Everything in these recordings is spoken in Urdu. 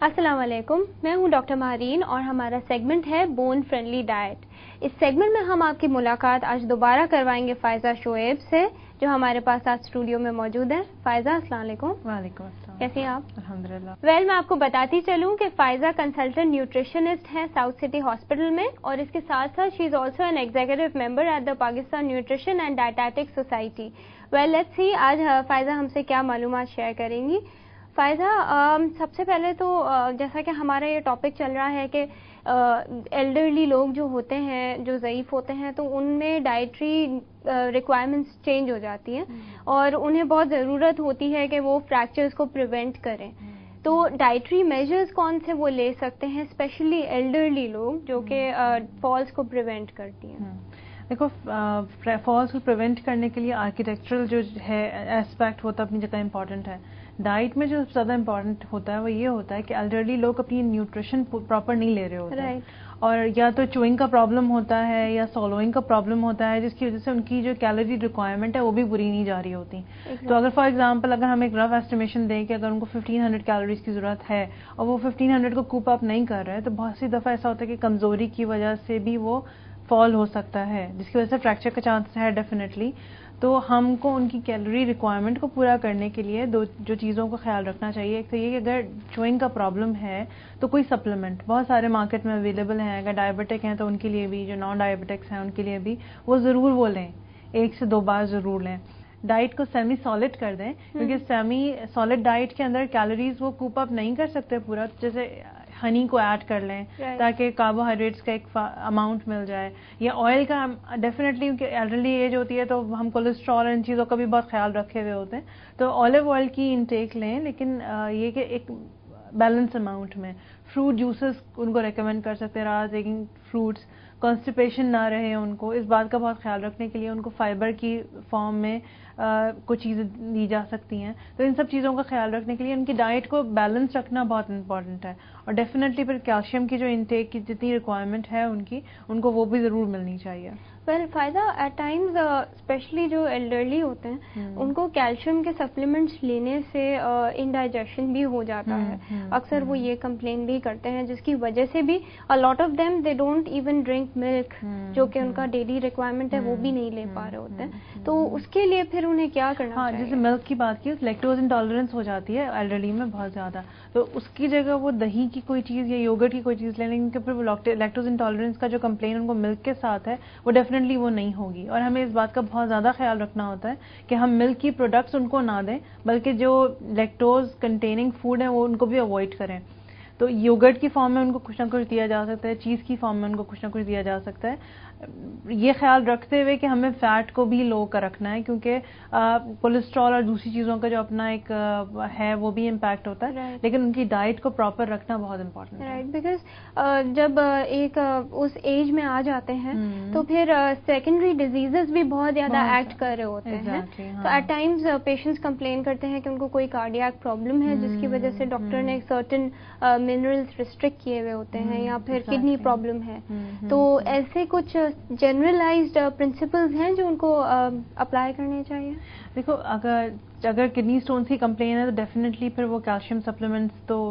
السلام علیکم، میں ہوں ڈاکٹر مہرین اور ہمارا سیگمنٹ ہے بون فرینڈلی ڈائٹ. اس سیگمنٹ میں ہم آپ کی ملاقات آج دوبارہ کروائیں گے فائزہ شعیب سے، جو ہمارے پاس آج اسٹوڈیو میں موجود ہے. فائزہ السلام علیکم. وعلیکم السلام. کیسی ہیں آپ؟ الحمدللہ. میں آپ کو بتاتی چلوں کہ فائزہ کنسلٹنٹ نیوٹریشنسٹ ہیں ساؤتھ سٹی ہاسپٹل میں، اور اس کے ساتھ ساتھ she is also an executive member at the Pakistan nutrition and dietetic society. Let's see آج فائزہ ہم سے کیا معلومات شیئر کریں گی. فائزہ، سب سے پہلے تو جیسا کہ ہمارا یہ ٹاپک چل رہا ہے کہ ایلڈرلی لوگ جو ہوتے ہیں، جو ضعیف ہوتے ہیں، تو ان میں ڈائٹری ریکوائرمنٹس چینج ہو جاتی ہیں اور انہیں بہت ضرورت ہوتی ہے کہ وہ فریکچرز کو پریونٹ کریں. تو ڈائٹری میجرز کون سے وہ لے سکتے ہیں، اسپیشلی ایلڈرلی لوگ جو کہ فالس کو پریونٹ کرتی ہیں؟ دیکھو، فالس کو پریونٹ کرنے کے لیے آرکیٹیکچرل جو ہے ایسپیکٹ ہوتا ہے اپنی جگہ امپورٹنٹ ہے. ڈائٹ میں جو سب سے زیادہ امپورٹنٹ ہوتا ہے وہ یہ ہوتا ہے کہ ایلڈرلی لوگ اپنی نیوٹریشن پراپر نہیں لے رہے ہوتے ہیں، اور یا تو چوئنگ کا پرابلم ہوتا ہے یا سولوئنگ کا پرابلم ہوتا ہے، جس کی وجہ سے ان کی جو کیلوری ریکوائرمنٹ ہے وہ بھی پوری نہیں جا رہی ہوتی. تو اگر فار ایگزامپل اگر ہم ایک رف ایسٹیمیشن دیں کہ اگر ان کو 1500 کیلوریز کی ضرورت ہے اور وہ 1500 کو کوپ اپ نہیں کر رہے، تو بہت سی دفعہ ایسا ہوتا ہے کہ کمزوری کی وجہ سے بھی وہ فال ہو سکتا ہے، جس کی وجہ سے فریکچر کا چانس ہے ڈیفینیٹلی. تو ہم کو ان کی کیلوری ریکوائرمنٹ کو پورا کرنے کے لیے جو چیزوں کا خیال رکھنا چاہیے. ایک تو یہ کہ اگر چوئنگ کا پرابلم ہے تو کوئی سپلیمنٹ بہت سارے مارکیٹ میں اویلیبل ہیں. اگر ڈائبٹک ہیں تو ان کے لیے بھی، جو نان ڈائبٹکس ہیں ان کے لیے بھی وہ ضرور وہ لیں، 1 سے 2 بار ضرور لیں. ڈائٹ کو سیمی سالڈ کر دیں، کیونکہ سیمی سالڈ ڈائٹ کے اندر کیلوریز وہ کوپ اپ نہیں کر سکتے پورا. جیسے ہنی کو ایڈ کر لیں تاکہ کاربوہائیڈریٹس کا ایک اماؤنٹ مل جائے، یا آئل کا. ڈیفینیٹلی ایلڈرلی ایج ہوتی ہے تو ہم کولیسٹرول اور ان چیزوں کا بھی بہت خیال رکھے ہوئے ہوتے ہیں، تو آلیو آئل کی انٹیک لیں، لیکن یہ کہ ایک بیلنس اماؤنٹ میں. فروٹ جوسز ان کو ریکمینڈ کر سکتے ہیں رات ٹیکنگ فروٹس. کانسٹیپیشن نہ رہے ان کو، اس بات کا بہت خیال رکھنے کے لیے ان کو فائبر کی فارم میں کچھ چیزیں دی جا سکتی ہیں. تو ان سب چیزوں کا خیال رکھنے کے لیے ان کی ڈائٹ کو بیلنس رکھنا بہت امپورٹنٹ ہے. اور ڈیفینیٹلی پھر کیلشیم کی جو انٹیک کی جتنی ریکوائرمنٹ ہے ان کو وہ بھی ضرور ملنی چاہیے. فائدہ ایٹ ٹائمز اسپیشلی جو ایلڈرلی ہوتے ہیں ان کو کیلشیم کے سپلیمنٹس لینے سے انڈائجیشن بھی ہو جاتا ہے. اکثر وہ یہ کمپلین بھی کرتے ہیں، جس کی وجہ سے بھی lot of them they don't even drink milk, جو کہ ان کا ڈیلی ریکوائرمنٹ ہے وہ بھی نہیں لے پا رہے ہوتے ہیں. تو اس کے لیے پھر انہیں کیا کرنا چاہیے؟ جیسے ملک کی بات کی، لیکٹوز انٹالرنس ہو جاتی ہے ایلڈرلی میں بہت زیادہ، تو اس کی جگہ وہ دہی کی کوئی چیز یا یوگرٹ کی کوئی چیز لے لیں، کیونکہ پھر وہ لیکٹوز انٹالرنس کا جو کمپلین ان کو ملک کے ساتھ ہے وہ ڈیفینیٹلی وہ نہیں ہوگی. اور ہمیں اس بات کا بہت زیادہ خیال رکھنا ہوتا ہے کہ ہم ملک کی پروڈکٹس ان کو نہ دیں، بلکہ جو لیکٹوز کنٹیننگ فوڈ ہیں وہ ان کو بھی اوائڈ کریں. تو یوگرٹ کی فارم میں ان کو کچھ نہ کچھ دیا جا سکتا ہے، چیز کی فارم میں ان کو کچھ نہ کچھ دیا جا سکتا ہے، یہ خیال رکھتے ہوئے کہ ہمیں فیٹ کو بھی لو کر رکھنا ہے، کیونکہ کولیسٹرول اور دوسری چیزوں کا جو اپنا ایک ہے وہ بھی امپیکٹ ہوتا ہے. لیکن ان کی ڈائٹ کو پراپر رکھنا بہت امپورٹنٹ ہے. بیکاز جب ایک اس ایج میں آ جاتے ہیں تو پھر سیکنڈری ڈیزیزز بھی بہت زیادہ ایکٹ کر رہے ہوتے ہیں. تو ایٹ ٹائمز پیشنٹس کمپلین کرتے ہیں کہ ان کو کوئی کارڈیاک پرابلم ہے، جس کی وجہ سے ڈاکٹر نے سرٹن منرلز ریسٹرکٹ کیے ہوئے ہوتے ہیں، یا پھر کڈنی پرابلم ہے. تو ایسے کچھ جنرلائزڈ پرنسپلز ہیں جو ان کو اپلائی کرنے چاہیے؟ دیکھو، اگر کڈنی اسٹونس کی کمپلین ہے تو ڈیفینیٹلی پھر وہ کیلشیم سپلیمنٹس تو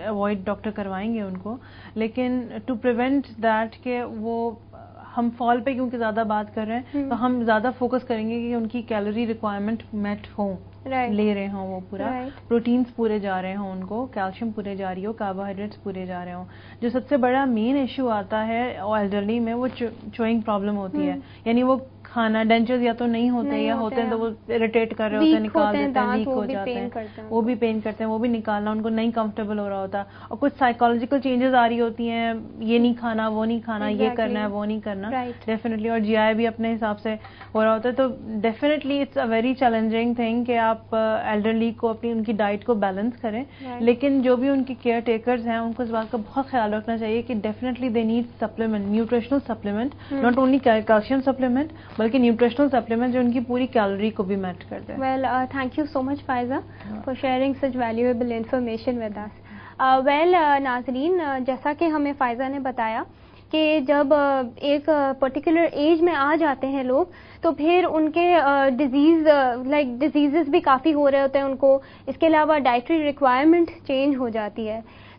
اوائڈ ڈاکٹر کروائیں گے ان کو. لیکن ٹو پریونٹ دیٹ کہ وہ ہم فال پہ کیونکہ زیادہ بات کر رہے ہیں تو ہم زیادہ فوکس کریں گے کہ ان کی کیلوری ریکوائرمنٹ میٹ ہوں، لے رہے ہوں، وہ پورا پروٹینز پورے جا رہے ہوں، ان کو کیلشیم پورے جا رہی ہو، کاربوہائیڈریٹس پورے جا رہے ہوں. جو سب سے بڑا مین ایشو آتا ہے ایلڈرلی میں وہ چوئنگ پرابلم ہوتی ہے. یعنی وہ کھانا ڈینچرز یا تو نہیں ہوتے یا ہوتے ہیں تو وہ اریٹیٹ کر رہے ہوتے ہیں، نکال دیتے ہیں، ویک ہو جاتے ہیں، وہ بھی پین کرتے ہیں، وہ بھی نکالنا ان کو نہیں کمفرٹیبل ہو رہا ہوتا. اور کچھ سائیکالوجیکل چینجز آ رہی ہوتی ہیں، یہ نہیں کھانا، وہ نہیں کھانا، یہ کرنا ہے، وہ نہیں کرنا ڈیفینیٹلی. اور جی آئی بھی اپنے حساب سے ہو رہا ہوتا ہے. تو definitely it's a very challenging thing کہ آپ ایلڈرلی کو اپنی ان کی ڈائٹ کو بیلنس کریں. لیکن جو بھی ان کی کیئر ٹیکرز ہیں ان کو اس بات کا بہت خیال رکھنا چاہیے کہ definitely they need supplement, nutritional supplement, not only calcium supplement بلکہ نیوٹریشنل سپلیمنٹ جو ان کی پوری کیلوری کو بھی میٹ کر دیں. Well thank you so much Faiza for sharing such valuable information with us. Well ناظرین، جیسا کہ ہمیں فائزہ نے بتایا کہ جب ایک پرٹیکولر ایج میں آ جاتے ہیں لوگ تو پھر ان کے ڈیزیزز بھی کافی ہو رہے ہوتے ہیں ان کو. اس کے علاوہ ڈائٹری ریکوائرمنٹ چینج ہو جاتی ہے.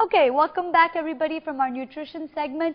Okay, welcome back everybody from our nutrition segment.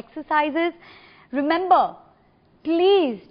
exercises. Remember, please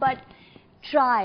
but try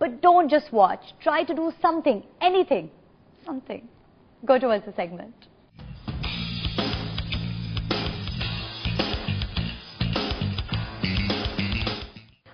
But don't just watch. Try to do something, anything, something. Go towards the segment.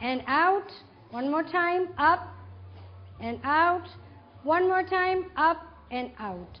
and out, one more time, up and out, one more time, up and out.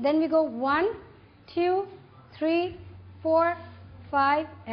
Then we go 1, 2, 3, 4, 5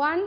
1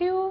2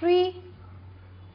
3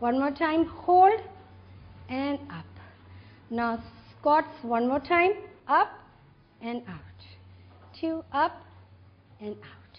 One more time, hold and up. Now squats one more time, up and out. 2 up and out.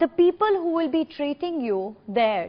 the people who will be treating you there,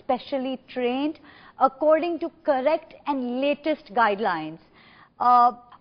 specially trained according to correct and latest guidelines.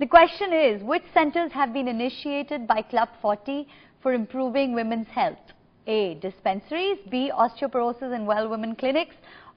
The question is, which centers have been initiated by Club 40 for improving women's health? A. Dispensaries, B. Osteoporosis and well women clinics,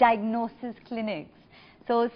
Diagnosis clinics. So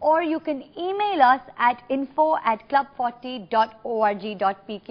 or you can email us at info@club40.org.pk.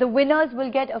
the winners will get a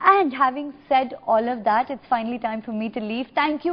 And having said all of that, it's finally time for me to leave. Thank you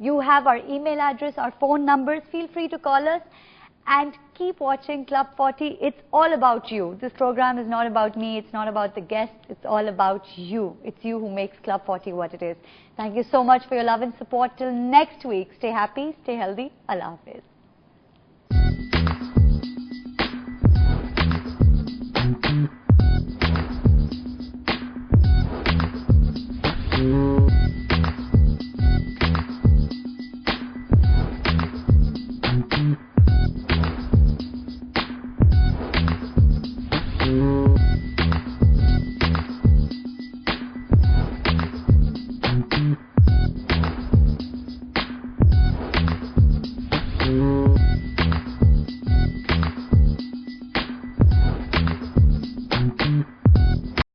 You have our email address, our phone numbers. Feel free to call us. And keep watching Club 40. It's all about you. This program is not about me. It's not about the guests. It's all about you. It's you who makes Club 40 what it is. Thank you so much for your love and support. Till next week, stay happy, stay healthy. Allah Hafiz.